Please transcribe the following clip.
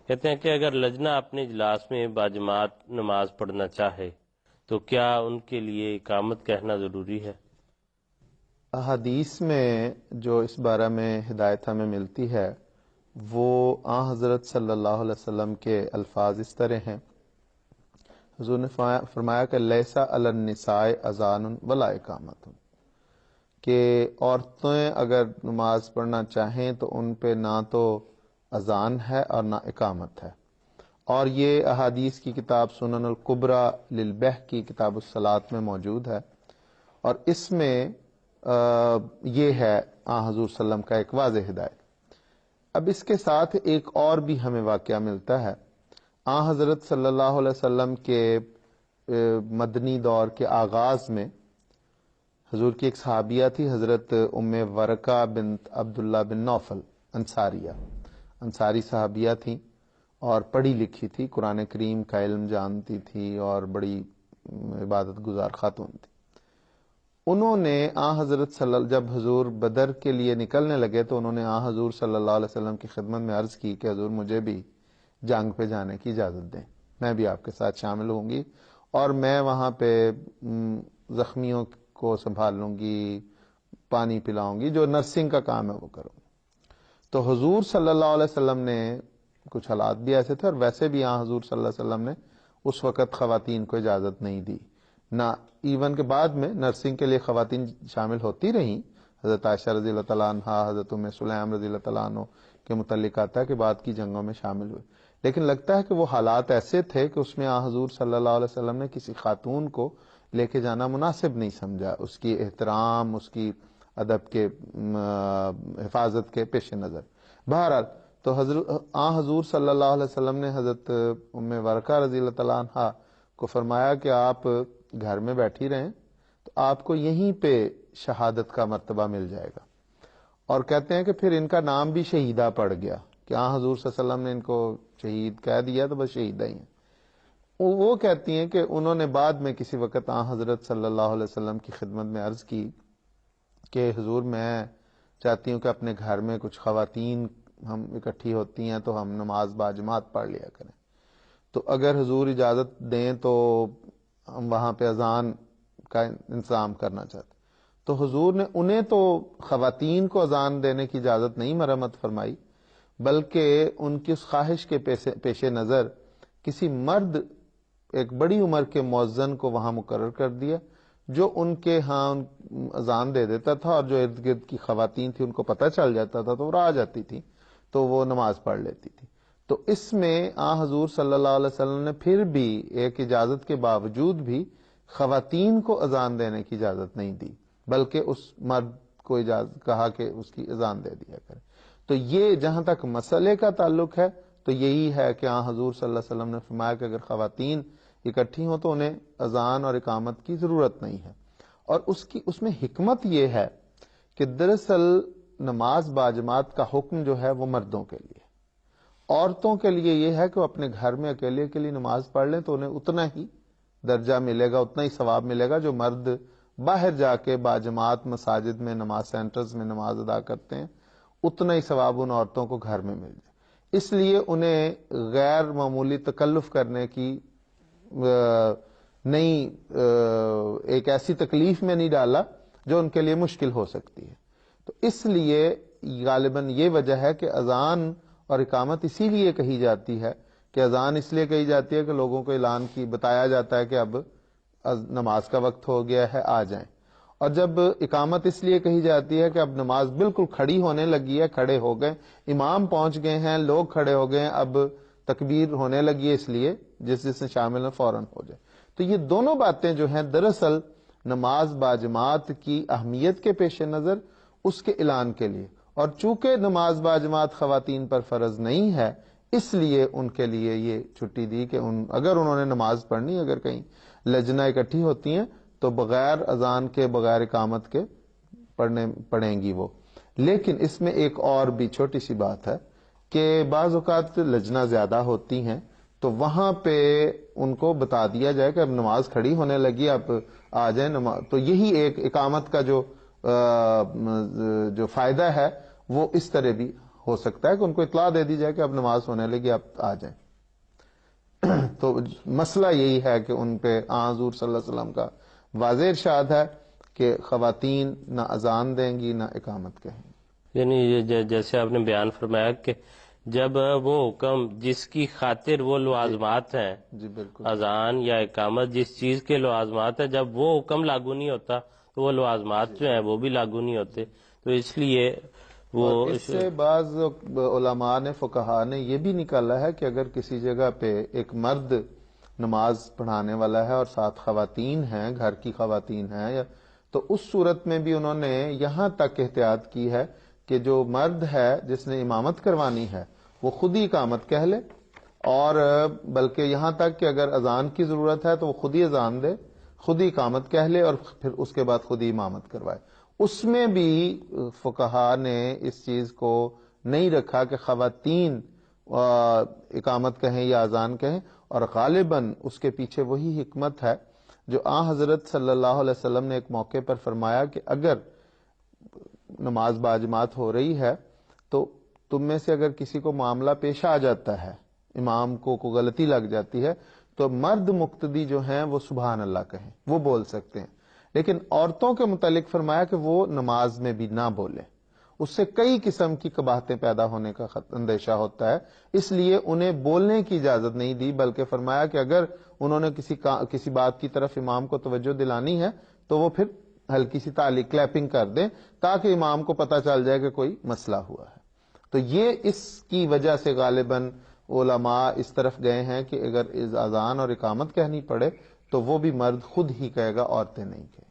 کہتے ہیں کہ اگر لجنہ اپنے اجلاس میں باجماعت نماز پڑھنا چاہے تو کیا ان کے لیے اقامت کہنا ضروری ہے؟ احادیث میں جو اس بارے میں ہدایت ہمیں ملتی ہے وہ حضرت صلی اللہ علیہ وسلم کے الفاظ اس طرح ہیں. حضور نے فرمایا کہ لیسا علی النساء اذان ولا اقامت، کہ عورتیں اگر نماز پڑھنا چاہیں تو ان پہ نہ تو اذان ہے اور نہ اقامت ہے. اور یہ احادیث کی کتاب سنن الکبریٰ للبیہقی کتاب الصلاۃ میں موجود ہے، اور اس میں یہ ہے حضور صلی اللہ علیہ وسلم کا ایک واضح ہدایت. اب اس کے ساتھ ایک اور بھی ہمیں واقعہ ملتا ہے. حضرت صلی اللہ علیہ وسلم کے مدنی دور کے آغاز میں حضور کی ایک صحابیہ تھی، حضرت ام ورقہ بنت عبداللہ بن نوفل انصاری صحابیہ تھیں، اور پڑھی لکھی تھی، قرآن کریم کا علم جانتی تھی اور بڑی عبادت گزار خاتون تھی. انہوں نے حضرت جب حضور بدر کے لیے نکلنے لگے تو انہوں نے حضور صلی اللہ علیہ وسلم کی خدمت میں عرض کی کہ حضور مجھے بھی جنگ پہ جانے کی اجازت دیں، میں بھی آپ کے ساتھ شامل ہوں گی اور میں وہاں پہ زخمیوں کو سنبھال لوں گی، پانی پلاؤں گی، جو نرسنگ کا کام ہے وہ کروں گی. تو حضور صلی اللہ علیہ وسلم نے، کچھ حالات بھی ایسے تھے اور ویسے بھی حضور صلی اللہ علیہ وسلم نے اس وقت خواتین کو اجازت نہیں دی، نہ ایون کے بعد میں نرسنگ کے لیے خواتین شامل ہوتی رہیں. حضرت عائشہ رضی اللہ تعالیٰ عنہ، حضرت ام سلیم رضی اللہ تعالیٰ عنہ کے متعلق آتا ہے کہ بعد کی جنگوں میں شامل ہوئے، لیکن لگتا ہے کہ وہ حالات ایسے تھے کہ اس میں حضور صلی اللہ علیہ وسلم نے کسی خاتون کو لے کے جانا مناسب نہیں سمجھا، اس کی احترام، اس کی ادب کے حفاظت کے پیش نظر. بہرحال تو حضور صلی اللہ علیہ وسلم نے حضرت ام ورقہ رضی اللہ تعالیٰ عنہ کو فرمایا کہ آپ گھر میں بیٹھی رہیں تو آپ کو یہیں پہ شہادت کا مرتبہ مل جائے گا. اور کہتے ہیں کہ پھر ان کا نام بھی شہیدہ پڑ گیا کہ حضور صلی اللہ علیہ وسلم نے ان کو شہید کہہ دیا تو بس شہیدہ ہی ہیں. وہ کہتی ہیں کہ انہوں نے بعد میں کسی وقت حضرت صلی اللہ علیہ وسلم کی خدمت میں عرض کی کہ حضور میں چاہتی ہوں کہ اپنے گھر میں کچھ خواتین ہم اکٹھی ہوتی ہیں تو ہم نماز باجماعت پڑھ لیا کریں، تو اگر حضور اجازت دیں تو ہم وہاں پہ اذان کا انتظام کرنا چاہتے. تو حضور نے انہیں تو خواتین کو اذان دینے کی اجازت نہیں مرمت فرمائی، بلکہ ان کی اس خواہش کے پیش نظر کسی مرد، ایک بڑی عمر کے مؤذن کو وہاں مقرر کر دیا جو ان کے ہاں اذان دے دیتا تھا، اور جو ارد گرد کی خواتین تھی ان کو پتہ چل جاتا تھا تو وہ آ جاتی تھی تو وہ نماز پڑھ لیتی تھی. تو اس میں حضور صلی اللہ علیہ وسلم نے پھر بھی ایک اجازت کے باوجود بھی خواتین کو اذان دینے کی اجازت نہیں دی، بلکہ اس مرد کو اجازت کہا کہ اس کی اذان دے دیا کرے. تو یہ جہاں تک مسئلے کا تعلق ہے تو یہی ہے کہ حضور صلی اللہ علیہ وسلم نے فرمایا کہ اگر خواتین اکٹھی ہوں تو انہیں اذان اور اقامت کی ضرورت نہیں ہے. اور اس میں حکمت یہ ہے کہ دراصل نماز باجماعت کا حکم جو ہے وہ مردوں کے لیے، عورتوں کے لیے یہ ہے کہ وہ اپنے گھر میں اکیلے اکیلی نماز پڑھ لیں تو انہیں اتنا ہی درجہ ملے گا، اتنا ہی ثواب ملے گا جو مرد باہر جا کے باجماعت مساجد میں، نماز سینٹرز میں نماز ادا کرتے ہیں، اتنا ہی ثواب ان عورتوں کو گھر میں مل جائے. اس لیے انہیں غیر معمولی تکلف کرنے کی ایک ایسی تکلیف میں نہیں ڈالا جو ان کے لیے مشکل ہو سکتی ہے. تو اس لیے غالباً یہ وجہ ہے کہ اذان اور اقامت اسی لیے کہی جاتی ہے کہ اذان اس لیے کہی جاتی ہے کہ لوگوں کو اعلان کی بتایا جاتا ہے کہ اب نماز کا وقت ہو گیا ہے، آ جائیں. اور جب اقامت اس لیے کہی جاتی ہے کہ اب نماز بالکل کھڑی ہونے لگی ہے، کھڑے ہو گئے، امام پہنچ گئے ہیں، لوگ کھڑے ہو گئے ہیں، اب تکبیر ہونے لگی ہے، اس لیے جس میں شامل ہے فوراً ہو جائے. تو یہ دونوں باتیں جو ہیں دراصل نماز باجماعت کی اہمیت کے پیش نظر اس کے اعلان کے لیے، اور چونکہ نماز باجماعت خواتین پر فرض نہیں ہے اس لیے ان کے لیے یہ چھٹی دی کہ اگر انہوں نے نماز پڑھنی، اگر کہیں لجنہ اکٹھی ہوتی ہیں تو بغیر اذان کے، بغیر اقامت کے پڑھیں گی وہ. لیکن اس میں ایک اور بھی چھوٹی سی بات ہے کہ بعض اوقات لجنہ زیادہ ہوتی ہیں تو وہاں پہ ان کو بتا دیا جائے کہ اب نماز کھڑی ہونے لگی، اب آ جائیں نماز. تو یہی ایک اقامت کا جو فائدہ ہے وہ اس طرح بھی ہو سکتا ہے کہ ان کو اطلاع دے دی جائے کہ اب نماز ہونے لگی، آپ آ جائیں۔ تو مسئلہ یہی ہے کہ ان پہ حضور صلی اللہ علیہ وسلم کا واضح ارشاد ہے کہ خواتین نہ اذان دیں گی نہ اقامت کہیں گی۔ یعنی یہ جیسے آپ نے بیان فرمایا کہ جب وہ حکم جس کی خاطر وہ لوازمات ہیں، جی بالکل، اذان یا اقامت جس چیز کے لوازمات ہیں، جب وہ حکم لاگو نہیں ہوتا تو وہ لوازمات جو ہیں وہ بھی لاگو نہیں ہوتے، تو اس لیے وہ اور اس سے بعض علماء نے، فقہاء نے یہ بھی نکالا ہے کہ اگر کسی جگہ پہ ایک مرد نماز پڑھانے والا ہے اور ساتھ خواتین ہیں، گھر کی خواتین ہیں، تو اس صورت میں بھی انہوں نے یہاں تک احتیاط کی ہے کہ جو مرد ہے جس نے امامت کروانی ہے وہ خود ہی اقامت کہہ لے، اور بلکہ یہاں تک کہ اگر اذان کی ضرورت ہے تو وہ خود ہی اذان دے، خود ہی اقامت کہہ لے، اور پھر اس کے بعد خود ہی امامت کروائے۔ اس میں بھی فقہاء نے اس چیز کو نہیں رکھا کہ خواتین اقامت کہیں یا اذان کہیں، اور غالباً اس کے پیچھے وہی حکمت ہے جو حضرت صلی اللہ علیہ وسلم نے ایک موقع پر فرمایا کہ اگر نماز باجماعت ہو رہی ہے تو تم میں سے اگر کسی کو معاملہ پیش آ جاتا ہے، امام کو غلطی لگ جاتی ہے، تو مرد مقتدی جو ہیں وہ سبحان اللہ کہیں، وہ بول سکتے ہیں، لیکن عورتوں کے متعلق فرمایا کہ وہ نماز میں بھی نہ بولے، اس سے کئی قسم کی قباحتیں پیدا ہونے کا اندیشہ ہوتا ہے، اس لیے انہیں بولنے کی اجازت نہیں دی، بلکہ فرمایا کہ اگر انہوں نے کسی بات کی طرف امام کو توجہ دلانی ہے تو وہ پھر ہلکی سی تالی کلیپنگ کر دیں تاکہ امام کو پتہ چل جائے کہ کوئی مسئلہ ہوا ہے۔ تو یہ اس کی وجہ سے غالباً علماء اس طرف گئے ہیں کہ اگر اذان اور اقامت کہنی پڑے تو وہ بھی مرد خود ہی کہے گا، عورتیں نہیں کہیں۔